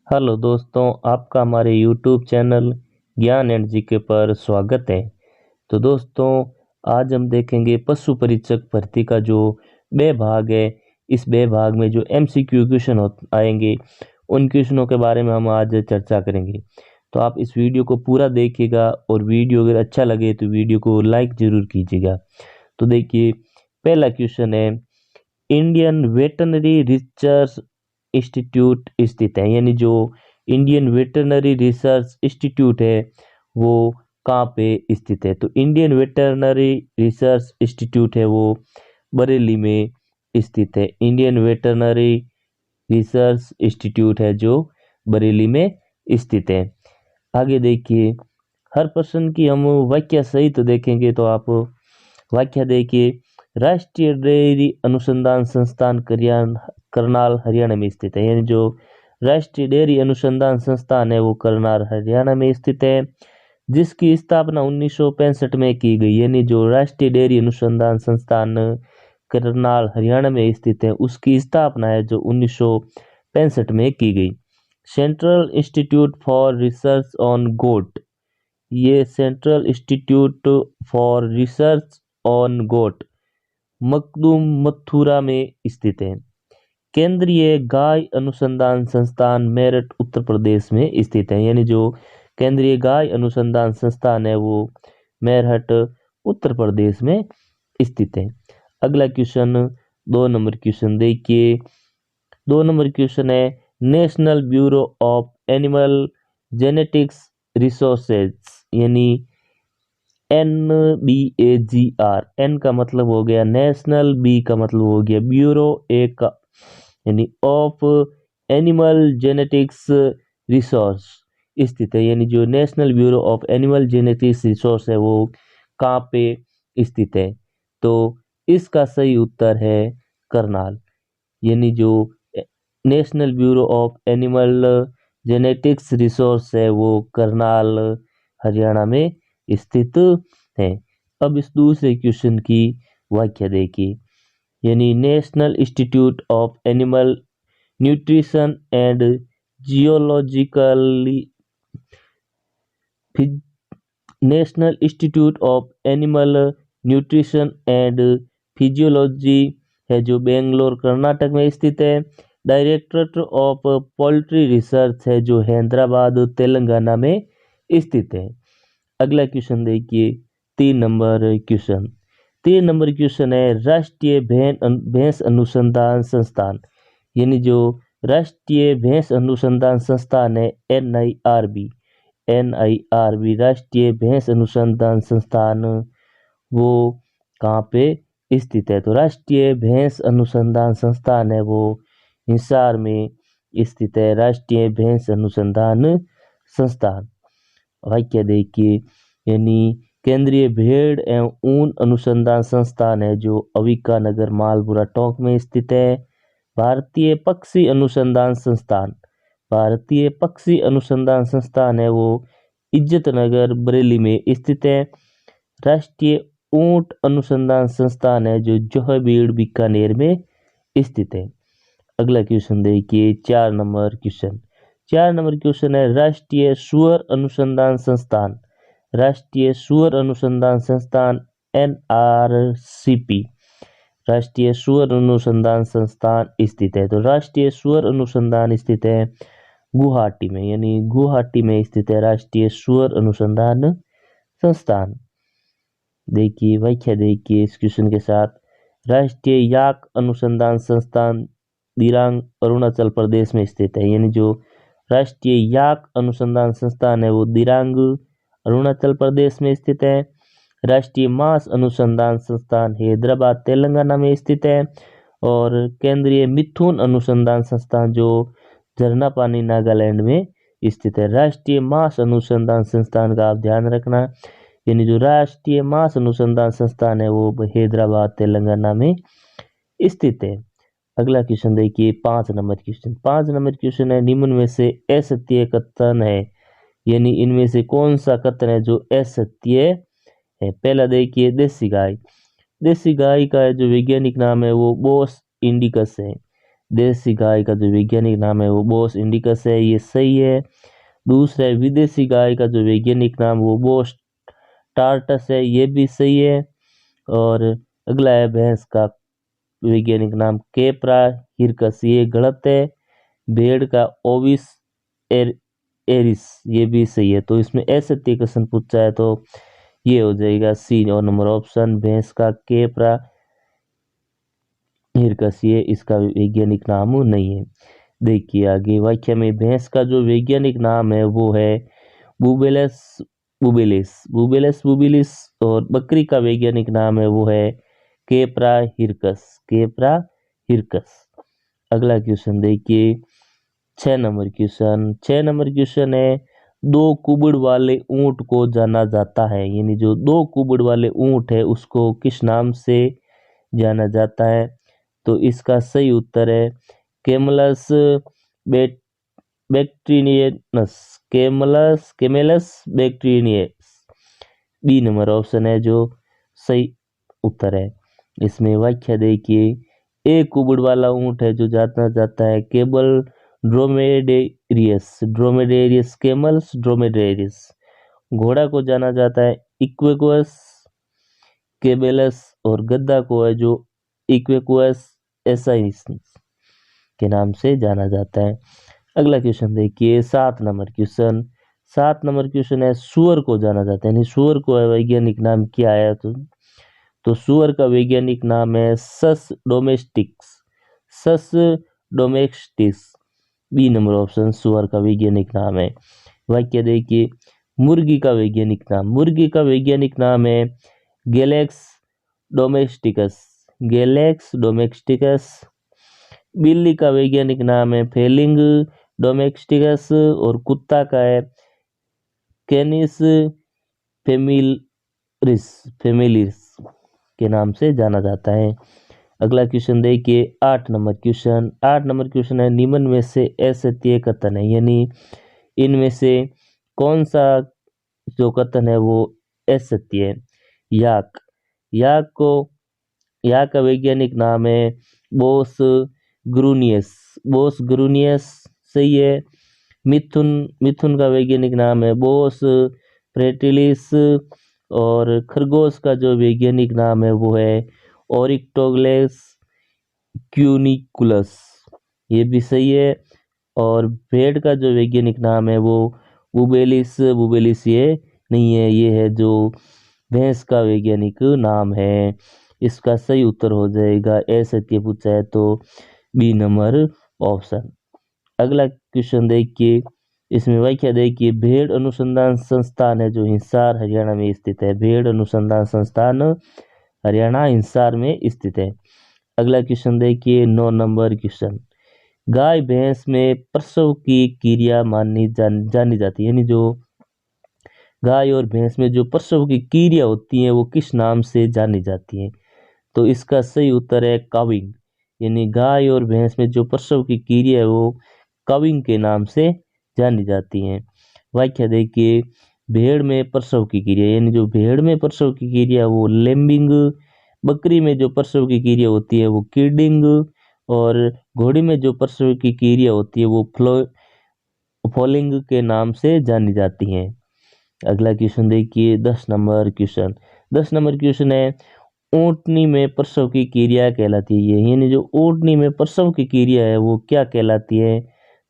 Hello दोस्तों, आपका हमारे यूट्यूब चैनल ज्ञान एंड जीके पर स्वागत है। तो दोस्तों, आज हम देखेंगे पशु परीक्षक भर्ती का जो बे भाग है। इस बे भाग में जो एमसीक्यू क्वेश्चन आएंगे, उन क्वेश्चनों के बारे में हम आज चर्चा करेंगे। तो आप इस वीडियो को पूरा देखिएगा और वीडियो अगर अच्छा लगे तो वीडियो को लाइक जरूर कीजिएगा। तो देखिए, पहला क्वेश्चन है, इंडियन वेटरनरी रिसर्च इंस्टीट्यूट स्थित है, यानी जो इंडियन वेटरनरी रिसर्च इंस्टीट्यूट है वो कहाँ पे स्थित है। तो इंडियन वेटरनरी रिसर्च इंस्टीट्यूट है वो बरेली में स्थित है। इंडियन वेटरनरी रिसर्च इंस्टीट्यूट है जो बरेली में स्थित है। आगे देखिए, हर प्रश्न की हम वाक्य सहित देखेंगे। तो आप वाक्य देखिए, राष्ट्रीय डेयरी अनुसंधान संस्थान करनाल हरियाणा में स्थित है, यानी जो राष्ट्रीय डेयरी अनुसंधान संस्थान है वो करनाल हरियाणा में स्थित है, जिसकी स्थापना 1965 में की गई। यानी जो राष्ट्रीय डेयरी अनुसंधान संस्थान करनाल हरियाणा में स्थित है उसकी स्थापना है जो 1965 में की गई। Central institute for research on goat, ये central institute for research on goat Makhdoom Mathura में स्थित है। केंद्रीय गाय अनुसंधान संस्थान मेरठ उत्तर प्रदेश में स्थित है, यानी जो केंद्रीय गाय अनुसंधान संस्थान है वो मेरठ उत्तर प्रदेश में स्थित है। अगला क्वेश्चन, 2 नंबर क्वेश्चन देखिए। 2 नंबर क्वेश्चन है, national bureau of animal genetics resources, यानी NBAGR। एन का मतलब हो गया नेशनल, बी का मतलब हो गया ब्यूरो, ए का यानी ऑफ एनिमल जेनेटिक्स रिसोर्स स्थित है। यानी जो national bureau of animal genetics resource है वो कहाँ पे स्थित है। तो इसका सही उत्तर है करनाल। यानी जो national bureau of animal genetics resource है वो करनाल हरियाणा में स्थित है। अब इस दूसरे क्वेश्चन की व्याख्या देखिए, यानी national institute of animal nutrition and geologically national institute of animal nutrition and physiology है जो बेंगलोर कर्नाटक में स्थित है। डायरेक्टरेट ऑफ पोल्ट्री रिसर्च है जो हैदराबाद तेलंगाना में स्थित है। अगला क्वेश्चन देखिए, 3 नंबर क्वेश्चन। 3 नंबर क्वेश्चन है, राष्ट्रीय भैंस अनुसंधान संस्थान, यानी जो राष्ट्रीय भैंस अनुसंधान संस्थान है NIRB राष्ट्रीय भैंस अनुसंधान संस्थान वो कहाँ पे स्थित है। तो राष्ट्रीय भैंस अनुसंधान संस्थान है वो हिसार में स्थित है। राष्ट्रीय भैंस अनुसंधान संस्थान। वाक्य देखिए, यानी केंद्रीय भेड़ एवं ऊन अनुसंधान संस्थान है जो अविका नगर मालपुरा टोंक में स्थित है। भारतीय पक्षी अनुसंधान संस्थान, भारतीय पक्षी अनुसंधान संस्थान है वो इज्जत नगर बरेली में स्थित है। राष्ट्रीय ऊंट अनुसंधान संस्थान है जो जोहबीड़ बीकानेर में स्थित है। अगला क्वेश्चन देखिए, 4 नंबर क्वेश्चन। 4 नंबर क्वेश्चन है, राष्ट्रीय सूअर अनुसंधान संस्थान, राष्ट्रीय सूअर अनुसंधान संस्थान NRCP राष्ट्रीय सूअर अनुसंधान संस्थान स्थित है। तो राष्ट्रीय सूअर अनुसंधान स्थित है गुवाहाटी में, यानी गुवाहाटी में स्थित है राष्ट्रीय सूअर अनुसंधान संस्थान। देखिए व्याख्या देखिए इस क्वेश्चन के साथ, राष्ट्रीय याक अनुसंधान संस्थान दिरांग अरुणाचल प्रदेश में स्थित है, यानी जो राष्ट्रीय याक अनुसंधान संस्थान है वो दिरांग अरुणाचल प्रदेश में स्थित है। राष्ट्रीय मांस अनुसंधान संस्थान हैदराबाद तेलंगाना में स्थित है। और केंद्रीय मिथुन अनुसंधान संस्थान जो झरना पानी नागालैंड में स्थित है। राष्ट्रीय मांस अनुसंधान संस्थान का आप ध्यान रखना, यानी जो राष्ट्रीय मांस अनुसंधान संस्थान है वो हैदराबाद तेलंगाना में स्थित है। अगला क्वेश्चन देखिए, 5 नंबर क्वेश्चन। 5 नंबर क्वेश्चन है, निम्न में से असत्य कथन है, यानी इनमें से कौन सा कथन है जो असत्य है। पहला देखिए, देसी गाय, देसी गाय का जो वैज्ञानिक नाम है वो बोस इंडिकस है। देसी गाय का जो वैज्ञानिक नाम है वो बोस इंडिकस है, ये सही है। दूसरा है विदेशी गाय का जो वैज्ञानिक नाम वो बोस टार्टस है, ये भी सही है। और अगला है भैंस का वैज्ञानिक नाम केप्रा हिरकस, ये गलत है। भेड़ का ओविस एरिस, ये भी सही है। तो इसमें ऐसे क्वेश्चन पूछा है तो ये हो जाएगा सी और नंबर ऑप्शन, भैंस का केप्रा हिरकस, ये इसका वैज्ञानिक नाम नहीं है। देखिए आगे वाक्य में भैंस का जो वैज्ञानिक नाम है वो है बुबेलस बुबेलिस, बुबेलस बुबेलिस। और बकरी का वैज्ञानिक नाम है वो है केप्रा हिरकस, केप्रा हिरकस। अगला क्वेश्चन देखिए 6 नंबर क्वेश्चन है दो कुबड़ वाले ऊंट को जाना जाता है, यानी जो दो कुबड़ वाले ऊंट है उसको किस नाम से जाना जाता है। तो इसका सही उत्तर है Camelus बैक्टीरियनस, camelus बैक्टीरियस। B number option है जो सही उत्तर है। इसमें व्याख्या देखिए, एक कुबड़ वाला ऊंट है जो जाना जाता है केबल ड्रोमेडेरियस, ड्रोमेडेरियस कैमल्स ड्रोमेडेरियस। घोड़ा को जाना जाता है इक्वेक्वस केबेलस, और गद्दा को है जो इक्वेक्वस एसाइस के नाम से जाना जाता है। अगला क्वेश्चन देखिए 7 नंबर क्वेश्चन है सुअर को जाना जाता है, यानी सुअर को वैज्ञानिक नाम क्या है। तो सुअर का वैज्ञानिक नाम है सस डोमेस्टिक्स, सस डोमेस्टिक्स। बी नंबर ऑप्शन सुअर का वैज्ञानिक नाम है। वाक्य देखिए मुर्गी का वैज्ञानिक नाम, मुर्गी का वैज्ञानिक नाम है गैलेक्स डोमेस्टिकस, गैलेक्स डोमेस्टिकस। बिल्ली का वैज्ञानिक नाम है फेलिंग डोमेस्टिकस, और कुत्ता का है कैनिस फेमिलिस, फेमिलिस के नाम से जाना जाता है। अगला क्वेश्चन देखिए 8 नंबर क्वेश्चन है निम्न में से असत्य कथन है, यानी इनमें से कौन सा जो कथन है वो असत्य है। याक, याक का वैज्ञानिक नाम है बोस ग्रूनियस, बोस ग्रूनियस सही है। मिथुन, मिथुन का वैज्ञानिक नाम है बोस प्रेटिलिस, और खरगोश का जो वैज्ञानिक नाम है वो है ओरिक्टोग्लेस क्यूनिकुलस, ये भी सही है। और भेड़ का जो वैज्ञानिक नाम है वो बुबेलिस, बुबेलिस ये नहीं है, ये है जो भैंस का वैज्ञानिक नाम है। इसका सही उत्तर हो जाएगा असत्य पूछा है तो बी नंबर ऑप्शन। अगला क्वेश्चन देखिए, इसमें व्याख्या देखिए भेड़ अनुसंधान संस्थान है जो हिसार हरियाणा में स्थित है, भेड़ अनुसंधान संस्थान हरियाणा हिसार में स्थित है। अगला क्वेश्चन देखिए 9 नंबर क्वेश्चन, गाय भैंस में प्रसव की क्रिया जानी जाती है, यानी जो गाय और भैंस में जो प्रसव की क्रिया होती है वो किस नाम से जानी जाती है। तो इसका सही उत्तर है काविंग, यानी गाय और भैंस में जो प्रसव की क्रिया है वो काविंग के नाम से जानी जाती है। व्याख्या देखिए भेड़ में प्रसव की क्रिया, यानी जो भेड़ में प्रसव की क्रिया वो लेम्बिंग, बकरी में जो प्रसव की क्रिया होती है वो किडिंग, और घोड़ी में जो प्रसव की क्रिया होती है वो फॉलिंग के नाम से जानी जाती है। अगला क्वेश्चन देखिए 10 नंबर क्वेश्चन, 10 नंबर क्वेश्चन है ऊंटनी में प्रसव की क्रिया कहलाती है, यानी जो ऊंटनी में प्रसव की क्रिया है वो क्या कहलाती है।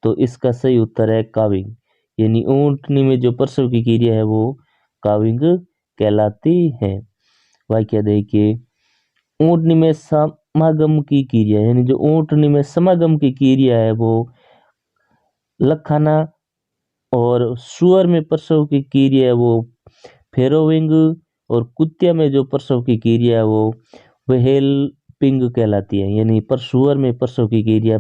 तो इसका सही उत्तर है काविंग, यानी ऊंटनी में जो प्रसव की क्रिया है वो काविंग कहलाती है। वाक्य देखिए ऊंटनी में समागम की क्रिया, यानी जो ऊंटनी में समागम की क्रिया है वो लखाना, और सुअर में प्रसव की क्रिया है वो फेरोविंग, और कुत्ते में जो प्रसव की क्रिया है वो वेहेल्पिंग कहलाती है, यानी पर सुअर में प्रसव की क्रिया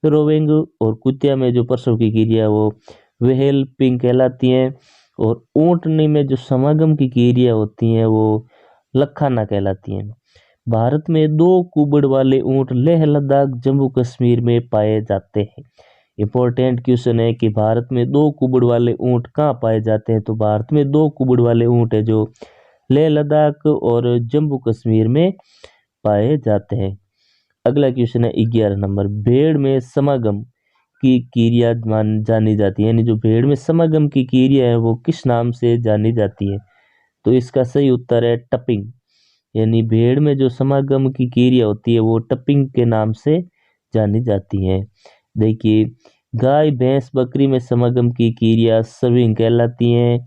फेरोविंग और कुत्ते में जो प्रसव की क्रिया है वो वेहेल्पिंग कहलाती है। और ऊंटनी में जो समागम की क्रिया होती है वो लखाना कहलाती है। भारत में दो कुबड़ वाले ऊंट लेह लद्दाख जम्मू कश्मीर में पाए जाते हैं। इंपॉर्टेंट क्वेश्चन है कि भारत में दो कुबड़ वाले ऊंट कहाँ पाए जाते हैं। तो भारत में दो कुबड़ वाले ऊंट है जो लेह लद्दाख और जम्मू कश्मीर में पाए जाते हैं। अगला क्वेश्चन है 11 नंबर, भेड़ में समागम की क्रिया जानी जाती है, यानी जो भेड़ में समागम की क्रिया है वो किस नाम से जानी जाती है? तो इसका सही उत्तर है टपिंग, यानी भेड़ में जो समागम की क्रिया होती है वो टपिंग के नाम से जानी जाती है। देखिए, गाय भैंस बकरी में समागम की क्रिया सर्विंग कहलाती है,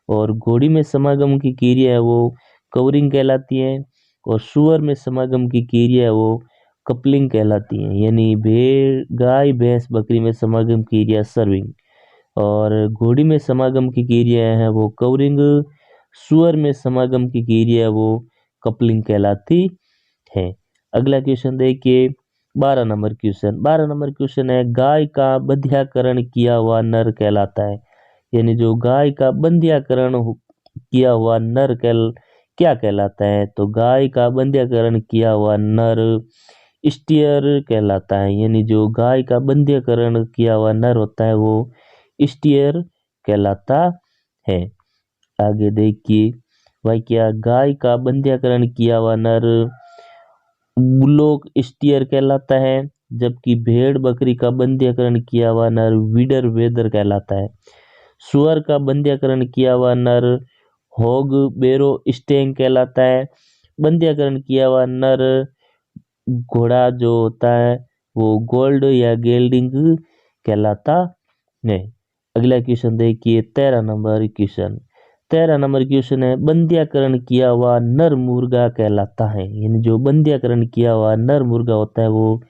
और घोड़ी में समागम की क्रिया है वो कवरिंग कहलाती है, और सुअर में समागम की क्रिया है वो कपलिंग कहलाती है। यानी भेड़ गाय भैंस बकरी में समागम की क्रिया सर्विंग, और घोड़ी में समागम की क्रिया है वो कवरिंग, सुअर में समागम की क्रिया है वो कपलिंग कहलाती है। अगला क्वेश्चन देखिए 12 नंबर क्वेश्चन। 12 नंबर क्वेश्चन है, गाय का बंध्याकरण किया हुआ नर कहलाता है, यानी जो गाय का बंध्याकरण किया हुआ नर क्या कहलाता है? तो गाय का बंध्याकरण किया हुआ नर स्टीयर कहलाता है, यानी जो गाय का बंध्याकरण किया हुआ नर होता है वो स्टीयर कहलाता है। आगे देखिए, वह क्या, गाय का बंध्याकरण किया हुआ नर बुलोक स्टीयर कहलाता है, जबकि भेड़ बकरी का बंध्याकरण किया हुआ नर विडर वेदर कहलाता है। सुअर का बंध्याकरण किया हुआ नर होग बेरो स्टेंग कहलाता है। बंध्याकरण किया हुआ नर घोड़ा जो होता है वो गोल्ड या गेल्डिंग कहलाता है। अगला क्वेश्चन देखिए 13 नंबर क्वेश्चन। 13 नंबर क्वेश्चन है, बंध्याकरण किया हुआ नर मुर्गा कहलाता है, यानी जो बंध्याकरण किया हुआ नर मुर्गा होता है वो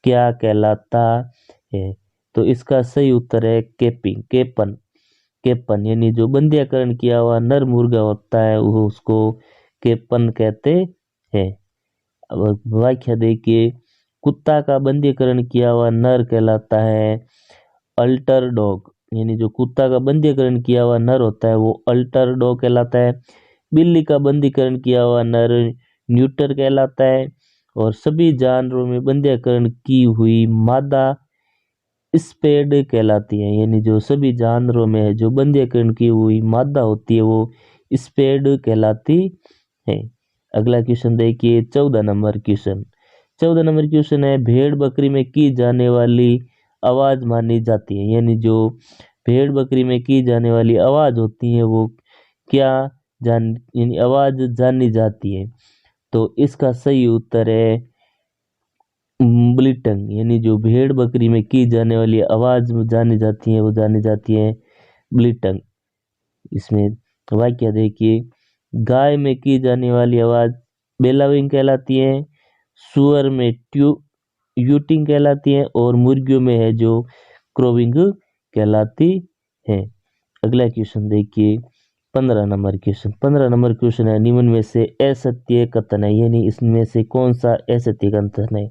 क्या कहलाता है? तो इसका सही उत्तर है केपन। केपन, यानी जो बंध्याकरण किया हुआ नर मुर्गा होता है वो उसको केपन कहते हैं। अब व्याख्या देखिए, कुत्ता का बंध्याकरण किया हुआ नर कहलाता है अल्टर डॉग, यानी जो कुत्ता का बंध्याकरण किया हुआ नर होता है वो अल्टर डॉग कहलाता है। बिल्ली का बंधीकरण किया हुआ नर न्यूटर कहलाता है, और सभी जानवरों में बंध्याकरण की हुई मादा स्पेड कहलाती है, यानी जो सभी जानवरों में है जो बंध्याकरण की हुई मादा होती है वो स्पेड कहलाती है। अगला क्वेश्चन देखिए 14 नंबर क्वेश्चन। 14 नंबर क्वेश्चन है, भेड़ बकरी में की जाने वाली आवाज मानी जाती है, यानी जो भेड़ बकरी में की जाने वाली आवाज होती है वो क्या यानी आवाज जानी जाती है? तो इसका सही उत्तर है ब्लिटंग, यानी जो भेड़ बकरी में की जाने वाली आवाज जानी जाती है वो जानी जाती है ब्लिटंग। इसमें वाक्य देखिए, गाय में की जाने वाली आवाज बेलाविंग कहलाती है, सुअर में यूटिंग कहलाती है, और मुर्गियों में है जो क्रोविंग कहलाती है। अगला क्वेश्चन देखिए 15 नंबर क्वेश्चन। 15 नंबर क्वेश्चन है, निम्न में से असत्य कथन है, यानी इसमें से कौन सा असत्य कथन है?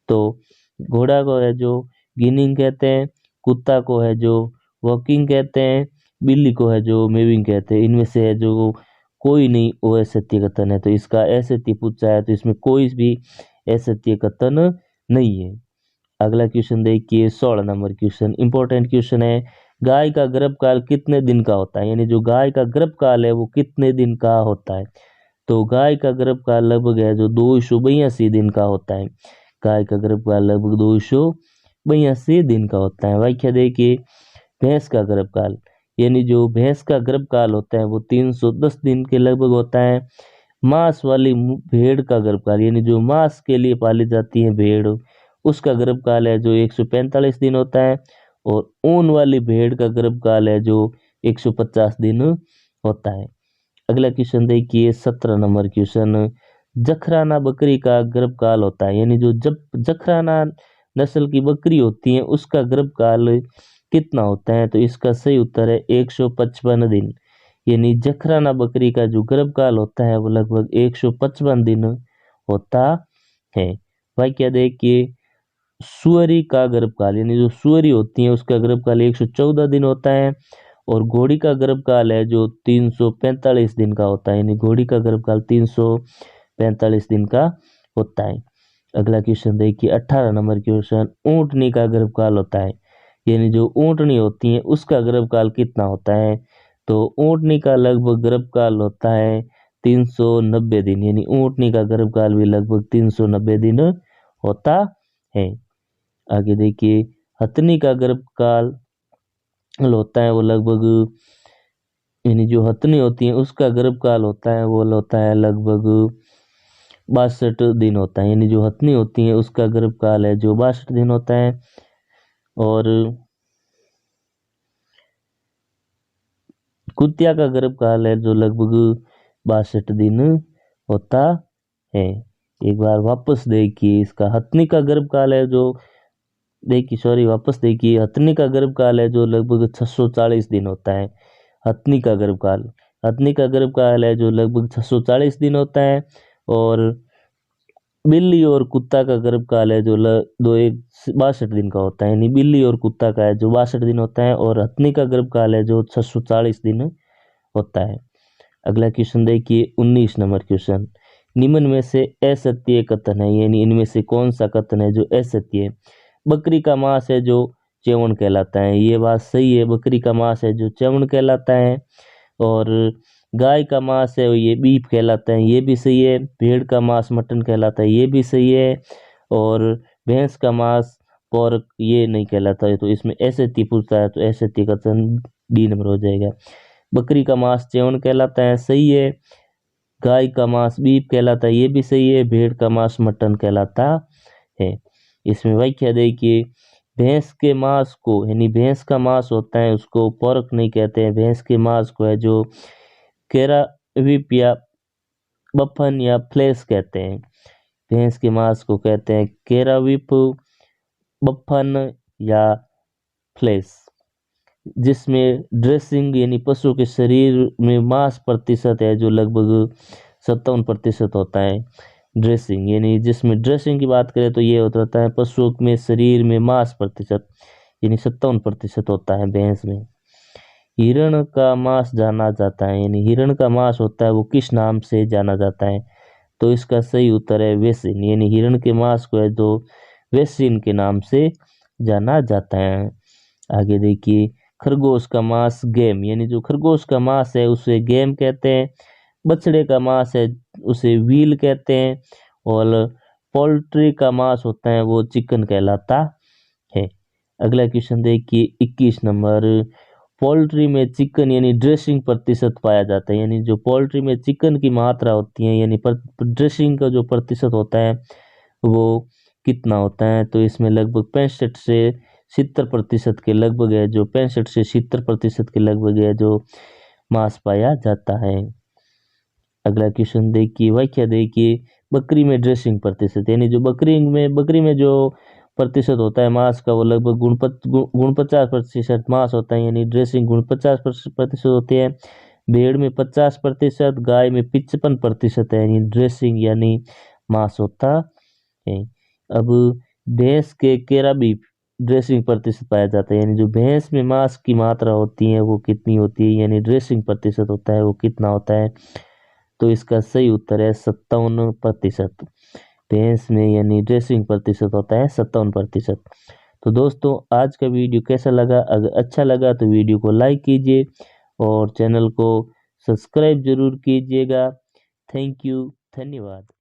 तो घोड़ा को है जो गिनिंग कहते हैं, कुत्ता को है जो वॉकिंग कहते हैं, बिल्ली को है जो मेविंग कहते हैं। इनमें से है जो कोई नहीं वो असत्य कथन है, तो इसका असत्य पूछा है तो इसमें कोई भी असत्य कथन नहीं है। अगला क्वेश्चन देखिए 16 नंबर क्वेश्चन, इंपॉर्टेंट क्वेश्चन है, गाय का गर्भकाल कितने दिन का होता है? यानी जो गाय का गर्भकाल है वो कितने दिन का होता है? तो गाय का गर्भकाल लगभग है जो 282 दिन का होता है। गाय का गर्भकाल लगभग 282 दिन का होता है। व्याख्या देखिए, भैंस का गर्भकाल, यानी जो भैंस का गर्भकाल होता है वो 310 दिन के लगभग होता है। मांस वाली भेड़ का गर्भकाल, यानी जो मांस के लिए पाली जाती है भेड़, उसका गर्भकाल है जो 145 दिन होता है, और ऊन वाली भेड़ का गर्भकाल है जो 150 दिन होता है। अगला क्वेश्चन देखिए 17 नंबर क्वेश्चन, जखराना बकरी का गर्भकाल होता है, यानी जो जब जखराना नस्ल की बकरी होती है उसका गर्भकाल कितना होता है? तो इसका सही उत्तर है 155 दिन, यानी जखराना बकरी का जो गर्भकाल होता है वो लगभग 155 दिन होता है। भाई क्या देखिए, सुअरी का गर्भकाल, यानी जो सुअरी होती है उसका गर्भकाल 114 दिन होता है, और घोड़ी का गर्भकाल है जो 345 दिन का होता है, यानी घोड़ी का गर्भकाल 345 दिन का होता है। अगला क्वेश्चन देखिए 18 नंबर क्वेश्चन, ऊंटनी का गर्भकाल होता है, यानी जो ऊंटनी होती है उसका गर्भकाल कितना होता है? तो ऊंटनी का लगभग गर्भकाल होता है 390 दिन, यानी ऊंटनी का गर्भकाल भी लगभग 390 दिन होता है। आगे देखिए, हथनी का गर्भकाल होता है वो लगभग, यानी जो हथनी होती है उसका गर्भकाल होता है वो होता है लगभग 62 दिन होता है। यानी जो हथनी होती है उसका गर्भकाल है जो 62 दिन होता है। और कुतिया का गर्भकाल है जो लगभग 62 दिन होता है। एक बार वापस देखिए, इसका हथनी का गर्भकाल है जो, देखिए सॉरी वापस देखिए, हथनी का गर्भकाल है जो लगभग 640 दिन होता है। हथनी का गर्भकाल, हथनी का गर्भकाल है जो लगभग 640 दिन होता है। और बिल्ली और कुत्ता का गर्भकाल है जो दो एक 62 दिन का होता है। यानी बिल्ली और कुत्ता का है जो 62 दिन होता है, और हथनी का गर्भकाल है जो 640 दिन होता है। अगला क्वेश्चन देखिए, 19 नंबर क्वेश्चन, निम्न में से असत्य कथन है, यानी इनमें से कौन सा कथन है जो असत्य है। बकरी का मांस है जो च्यवण कहलाता है, ये बात सही है, बकरी का मांस है जो च्यवण कहलाता है। और गाय का मांस है ये बीफ कहलाता है, ये भी सही है। भेड़ का मांस मटन कहलाता है, ये भी सही है। और भैंस का मांस पोर्क ये नहीं कहलाता है। तो इसमें असत्य पूछता है तो असत्य कथन डी नंबर हो जाएगा। बकरी का मांस च्यवण कहलाता है, सही है। गाय का मांस बीफ कहलाता है, ये भी सही है। भेड़ का मांस मटन कहलाता है। इसमें व्याख्या देखिए, भैंस के मांस को, यानी भैंस का मांस होता है उसको पोर्क नहीं कहते हैं, भैंस के मांस को है जो केराविप या बफन या फ्लेश कहते हैं। भैंस के मांस को कहते हैं केराविप, बफन या फ्लेश, जिसमें ड्रेसिंग यानी पशु के शरीर में मांस प्रतिशत है जो लगभग 57% होता है। ड्रेसिंग यानी जिसमें ड्रेसिंग की बात करें तो ये होता है पशुओं में शरीर में मांस प्रतिशत, यानी 57% होता है भैंस में। हिरण का मांस जाना जाता है, यानी हिरण का मांस होता है वो किस नाम से जाना जाता है। तो इसका सही उत्तर है वेसिन, यानी हिरण के मांस को है जो वेसिन के नाम से जाना जाता है। आगे देखिए, खरगोश का मांस गेम, यानी जो खरगोश का मांस है उसे गेम कहते हैं। बछड़े का मांस है उसे व्हील कहते हैं। और पोल्ट्री का मांस होता है वो चिकन कहलाता है। अगला क्वेश्चन देखिए, 21 नंबर, पोल्ट्री में चिकन यानी ड्रेसिंग प्रतिशत पाया जाता है, यानी जो पोल्ट्री में चिकन की मात्रा होती है यानी ड्रेसिंग का जो प्रतिशत होता है वो कितना होता है। तो इसमें लगभग 65 से 70% के लगभग है, जो 65 से 70% के लगभग है जो मांस पाया जाता है। अगला क्वेश्चन देखिए, व्याख्या देखिए, बकरी में ड्रेसिंग प्रतिशत, यानी जो बकरी में जो प्रतिशत होता है मांस का वो लगभग 49% मांस होता है, यानी ड्रेसिंग 49% होती है। भेड़ में 50%, गाय में 55% है, यानी ड्रेसिंग यानी मांस होता है। अब भैंस के केरा भी ड्रेसिंग प्रतिशत पाया जाता है, यानी जो भैंस में मांस की मात्रा होती है वो कितनी होती है, यानी ड्रेसिंग प्रतिशत होता है वो कितना होता है। तो इसका सही उत्तर है 57%। भैंस में यानी ड्रेसिंग प्रतिशत होता है 57%। तो दोस्तों आज का वीडियो कैसा लगा, अगर अच्छा लगा तो वीडियो को लाइक कीजिए और चैनल को सब्सक्राइब जरूर कीजिएगा। थैंक यू, धन्यवाद।